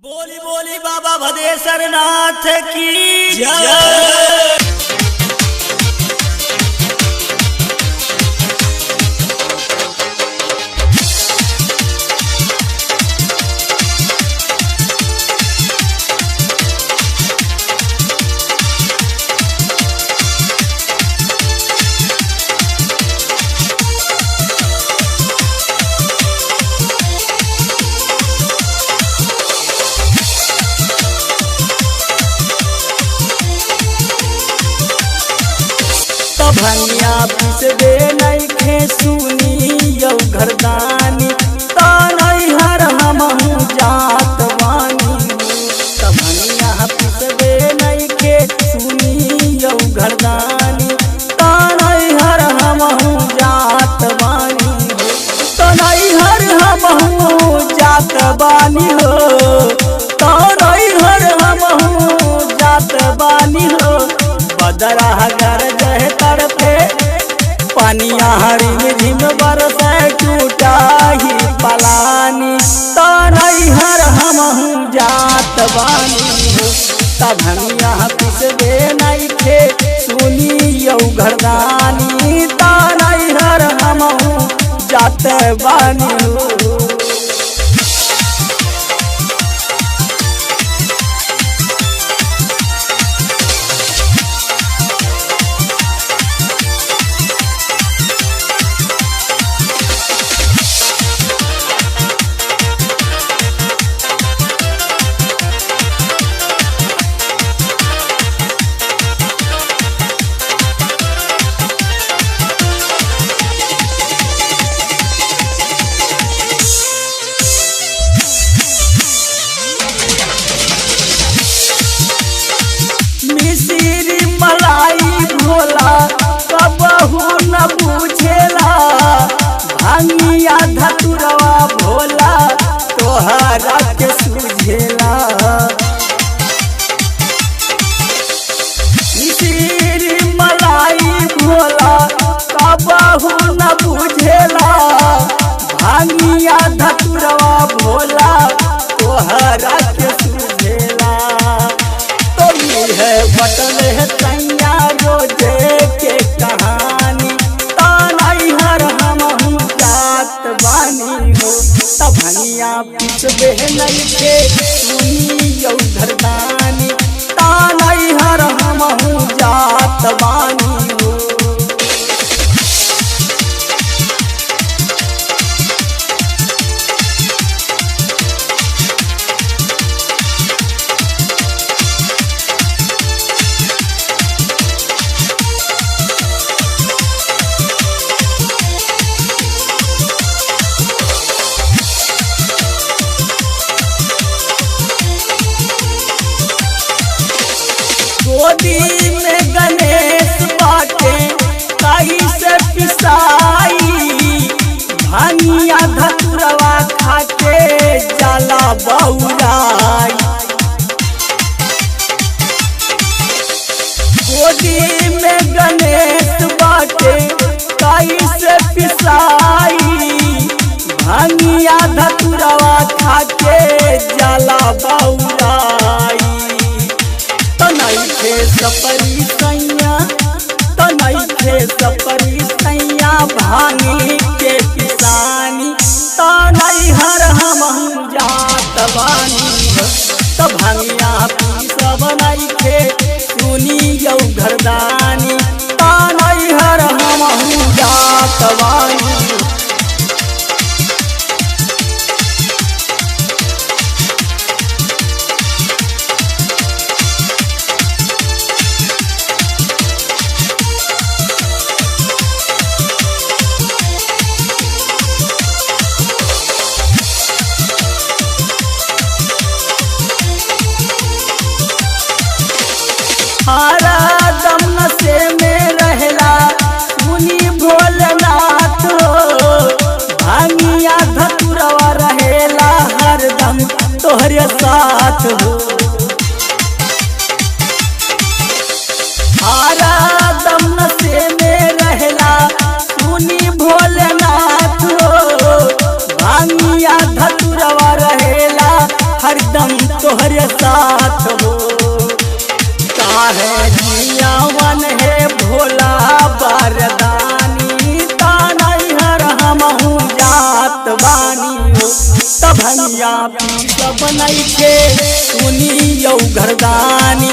बोली बोली बाबा भदेश्वर नाथ की जय। भनिया पिसबे नइखे सुनी यौ घरदानी त नैहर हमहु जात बानी। त भनिया पिसबे नइखे सुनी यौ घरदानी त नैहर हमहु जात बानी। त नैहर हमहु जात बानी हो, त नैहर हमहु जात बानी हो। बदरा घर जह तरफे पानिया हरी झिम बरसे टूटा ही पलानी त नैहर हमहु जात बानी हो। त भनिया पिसबे नइखे सुनी यौ घरदानी त नैहर हमहु जात बानी हो। कबहू न बुझेला भांगिया धतुरवा भोला तोहरा के सुझेला। मिसिरी मलाई भोला कबहू न बुझेला भांगिया धतुरवा भोला तोहरा के सुझेला। तो है बटन है तैया रोजे के कहानी त नैहर हमहु जात बानी हो। त भनिया पिसबे नइखे सुनी यौ घरदानी त नैहर हमहु जात बानी हो। गोदी में गणेश बाटे कहीं से पिसाई भानिया धतुरवा खाके जाला बौराई। गोदी में गणेश बाटे कहीं से पिसाई भानिया धतुरवा खाके जाला बौराई। तनैखे सपरी सैया तनैखे सपरी सैया भांगी के पिसानी त नैहर हमहु जात बानी हो। त भनिया पिसब नइखे सुनी यौ घरदानी त नैहर हमहु जात बानी हो। दम नशे में रहला मुनि भोलेनाथ हो। भांगिया धतुरवा रहेला हरदम तोहरे साथ हो। दम नशे में रहला मुनि भोलेनाथ हो। भांगिया धतुरवा रहेला हरदम तोहरे साथ हो। काहे जियावन है भोला बरदानी तानई हर हमहू जात बानी हो। तभनिया पीस बनई के सुनी यौ घरदानी